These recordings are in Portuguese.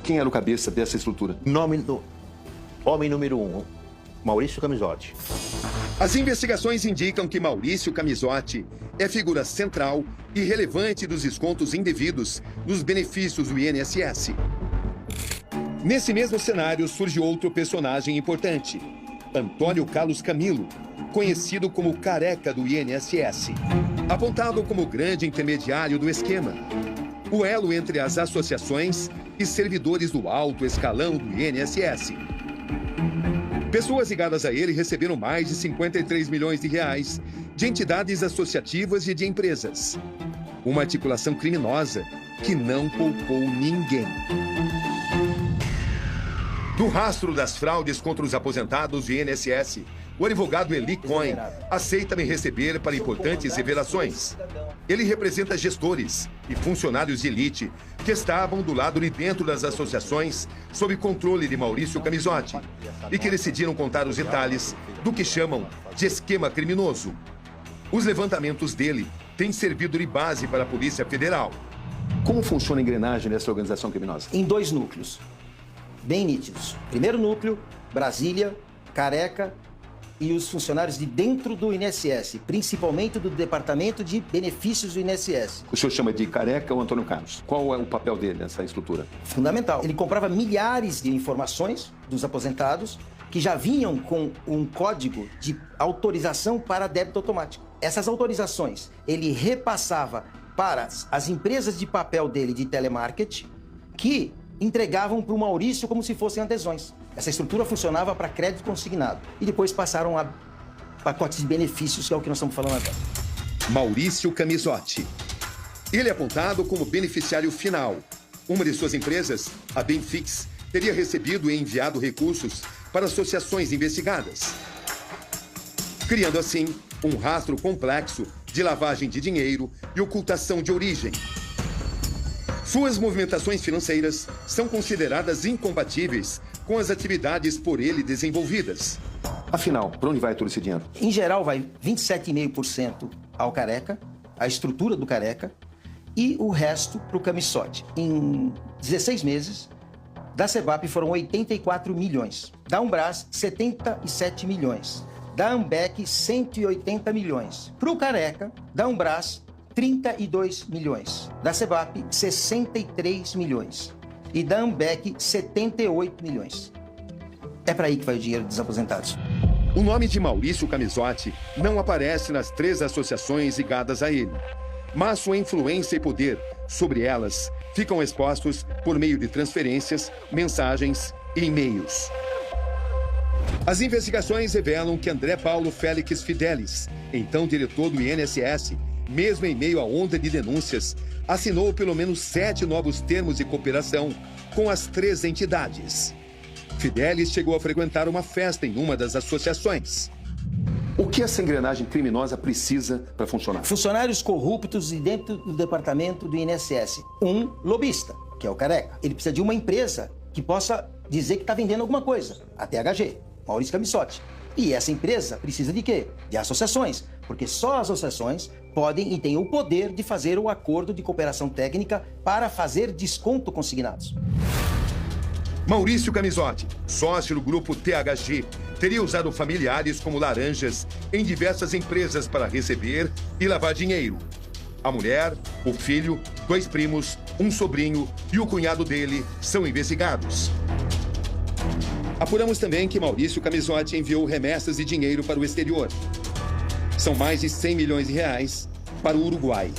Quem era o cabeça dessa estrutura? Nome do homem número 1, Maurício Camisotti. As investigações indicam que Maurício Camisotti é figura central e relevante dos descontos indevidos nos benefícios do INSS. Nesse mesmo cenário surge outro personagem importante, Antônio Carlos Camilo, conhecido como Careca do INSS, apontado como grande intermediário do esquema, o elo entre as associações e servidores do alto escalão do INSS. Pessoas ligadas a ele receberam mais de 53 milhões de reais de entidades associativas e de empresas. Uma articulação criminosa que não poupou ninguém. No rastro das fraudes contra os aposentados do INSS, o advogado Eli Cohen aceita me receber para importantes revelações. Ele representa gestores e funcionários de elite que estavam do lado de dentro das associações sob controle de Maurício Camisotti e que decidiram contar os detalhes do que chamam de esquema criminoso. Os levantamentos dele têm servido de base para a Polícia Federal. Como funciona a engrenagem dessa organização criminosa? Em 2 núcleos, bem nítidos. Primeiro núcleo, Brasília, Careca e os funcionários de dentro do INSS, principalmente do Departamento de Benefícios do INSS. O senhor chama de Careca ou Antônio Carlos? Qual é o papel dele nessa estrutura? Fundamental. Ele comprava milhares de informações dos aposentados que já vinham com um código de autorização para débito automático. Essas autorizações ele repassava para as empresas de papel dele de telemarketing que entregavam para o Maurício como se fossem adesões. Essa estrutura funcionava para crédito consignado. E depois passaram a pacotes de benefícios, que é o que nós estamos falando agora. Maurício Camisotti. Ele é apontado como beneficiário final. Uma de suas empresas, a Benfix, teria recebido e enviado recursos para associações investigadas, criando assim um rastro complexo de lavagem de dinheiro e ocultação de origem. Suas movimentações financeiras são consideradas incompatíveis com as atividades por ele desenvolvidas. Afinal, para onde vai todo esse dinheiro? Em geral, vai 27,5% ao Careca, a estrutura do Careca, e o resto para o Camisotti. Em 16 meses, da CEBAP foram 84 milhões, da Umbras, 77 milhões, da Ambec, 180 milhões. Para o Careca, da Umbras, 32 milhões. Da CEBAP, 63 milhões. E da Ambec, 78 milhões. É para aí que vai o dinheiro dos aposentados. O nome de Maurício Camisotti não aparece nas 3 associações ligadas a ele, mas sua influência e poder sobre elas ficam expostos por meio de transferências, mensagens e e-mails. As investigações revelam que André Paulo Félix Fidelis, então diretor do INSS, mesmo em meio à onda de denúncias, assinou pelo menos 7 novos termos de cooperação com as 3 entidades. Fidelis chegou a frequentar uma festa em uma das associações. O que essa engrenagem criminosa precisa para funcionar? Funcionários corruptos e dentro do departamento do INSS. Um lobista, que é o Careca. Ele precisa de uma empresa que possa dizer que está vendendo alguma coisa. A THG, Maurício Camisotti. E essa empresa precisa de quê? De associações. Porque só as associações podem e têm o poder de fazer o acordo de cooperação técnica para fazer desconto consignados. Maurício Camisotti, sócio do grupo THG, teria usado familiares como laranjas em diversas empresas para receber e lavar dinheiro. A mulher, o filho, 2 primos, um sobrinho e o cunhado dele são investigados. Apuramos também que Maurício Camisotti enviou remessas de dinheiro para o exterior. São mais de 100 milhões de reais para o Uruguai.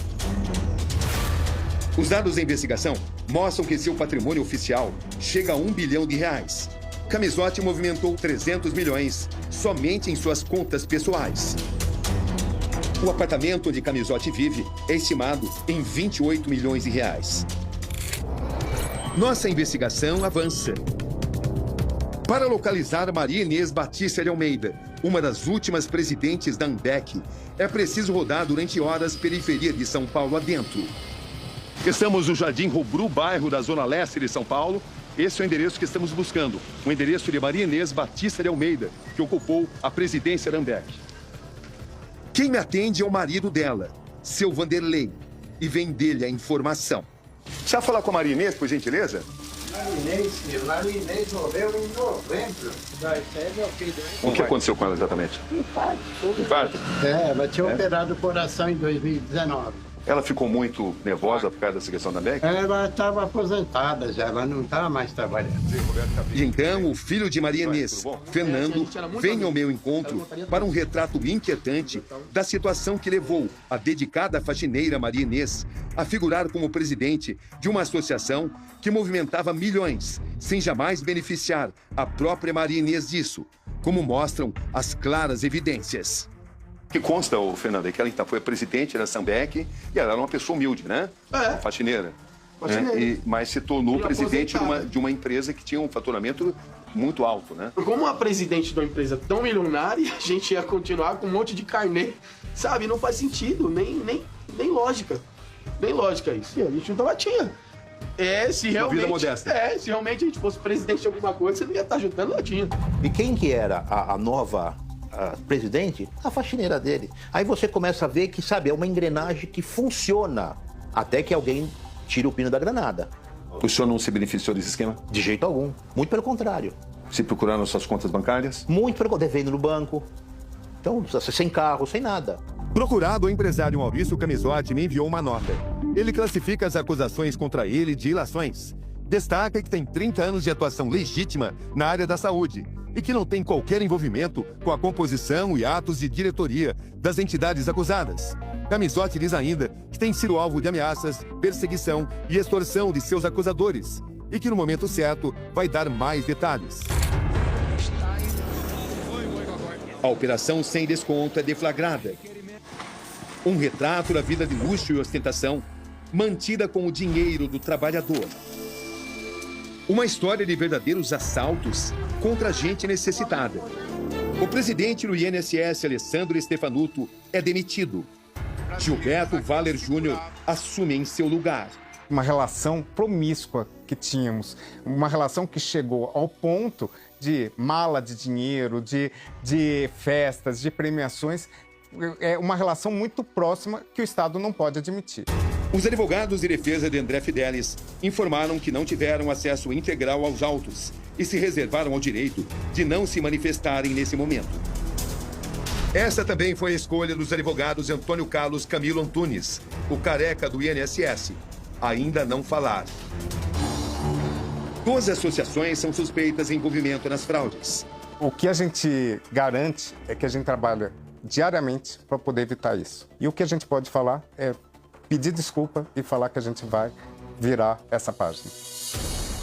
Os dados da investigação mostram que seu patrimônio oficial chega a 1 bilhão de reais. Camisotti movimentou 300 milhões somente em suas contas pessoais. O apartamento onde Camisotti vive é estimado em 28 milhões de reais. Nossa investigação avança. Para localizar Maria Inês Batista de Almeida, uma das últimas presidentes da Ambec, é preciso rodar durante horas periferia de São Paulo adentro. Estamos no Jardim Robru, bairro da Zona Leste de São Paulo. Esse é o endereço que estamos buscando, o endereço de Maria Inês Batista de Almeida, que ocupou a presidência da Ambec. Quem me atende é o marido dela, seu Vanderlei, e vem dele a informação. Precisa falar com a Maria Inês, por gentileza? Lá no Inês morreu em novembro. O que aconteceu com ela exatamente? Infarto? Ela tinha operado o coração em 2019. Ela ficou muito nervosa por causa dessa questão da MEC? Ela estava aposentada já, ela não estava mais trabalhando. E então, o filho de Maria Inês, Fernando, vem ao meu encontro para um retrato inquietante da situação que levou a dedicada faxineira Maria Inês a figurar como presidente de uma associação que movimentava milhões, sem jamais beneficiar a própria Maria Inês disso, como mostram as claras evidências. Que consta, o Fernando, é que ela então foi a presidente da Sambec e ela era uma pessoa humilde, né? É. Faxineira. Faxineira. Mas se tornou E presidente aposentada. de uma empresa que tinha um faturamento muito alto, né? Como a presidente de uma empresa tão milionária, a gente ia continuar com um monte de carnê, sabe? Não faz sentido, nem lógica. Nem lógica isso. E a gente não tinha. Se realmente... vida modesta. Se realmente a gente fosse presidente de alguma coisa, você não ia estar ajudando, latinha. E quem que era a nova presidente? A faxineira dele. Aí você começa a ver que, sabe, é uma engrenagem que funciona até que alguém tira o pino da granada. O senhor não se beneficiou desse esquema? De jeito algum. Muito pelo contrário. Se procuraram suas contas bancárias? Muito pelo contrário. Devendo no banco. Então, sem carro, sem nada. Procurado, o empresário Maurício Camisotti me enviou uma nota. Ele classifica as acusações contra ele de ilações. Destaca que tem 30 anos de atuação legítima na área da saúde e que não tem qualquer envolvimento com a composição e atos de diretoria das entidades acusadas. Camisotti diz ainda que tem sido alvo de ameaças, perseguição e extorsão de seus acusadores e que no momento certo vai dar mais detalhes. A operação sem desconto é deflagrada. Um retrato da vida de luxo e ostentação, mantida com o dinheiro do trabalhador. Uma história de verdadeiros assaltos contra a gente necessitada. O presidente do INSS, Alessandro Stefanuto, é demitido. Gilberto Valer Júnior assume em seu lugar. Uma relação promíscua que tínhamos, uma relação que chegou ao ponto de mala de dinheiro, de festas, de premiações. É uma relação muito próxima que o Estado não pode admitir. Os advogados de defesa de André Fidelis informaram que não tiveram acesso integral aos autos e se reservaram ao direito de não se manifestarem nesse momento. Essa também foi a escolha dos advogados Antônio Carlos Camilo Antunes, o careca do INSS. Ainda não falar. 12 associações são suspeitas de envolvimento nas fraudes. O que a gente garante é que a gente trabalha diariamente para poder evitar isso. E o que a gente pode falar é pedir desculpa e falar que a gente vai virar essa página.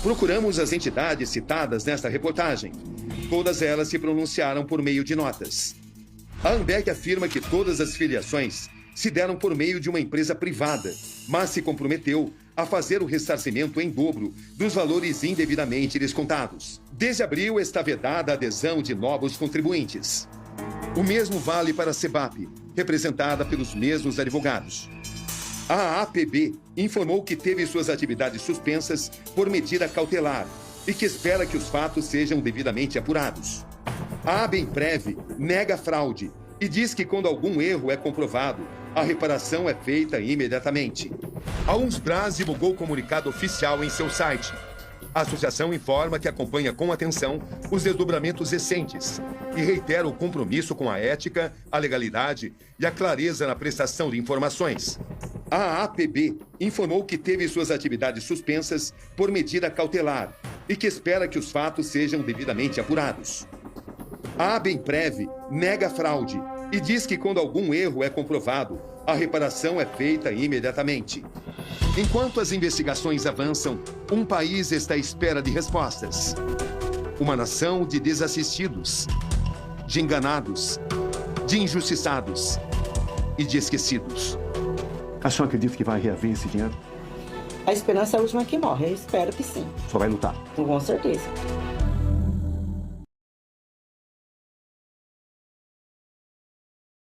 Procuramos as entidades citadas nesta reportagem. Todas elas se pronunciaram por meio de notas. A Ambec afirma que todas as filiações se deram por meio de uma empresa privada, mas se comprometeu a fazer o ressarcimento em dobro dos valores indevidamente descontados. Desde abril está vedada a adesão de novos contribuintes. O mesmo vale para a CEBAP, representada pelos mesmos advogados. A APB informou que teve suas atividades suspensas por medida cautelar e que espera que os fatos sejam devidamente apurados. A ABEMPREV nega a fraude e diz que quando algum erro é comprovado, a reparação é feita imediatamente. A Unsbras divulgou comunicado oficial em seu site. A associação informa que acompanha com atenção os desdobramentos recentes e reitera o compromisso com a ética, a legalidade e a clareza na prestação de informações. A APB informou que teve suas atividades suspensas por medida cautelar e que espera que os fatos sejam devidamente apurados. A ABEMPREV nega a fraude e diz que quando algum erro é comprovado, a reparação é feita imediatamente. Enquanto as investigações avançam, um país está à espera de respostas. Uma nação de desassistidos, de enganados, de injustiçados e de esquecidos. A senhora acredita que vai reaver esse dinheiro? A esperança é a última que morre. Eu espero que sim. Só vai lutar. Com certeza.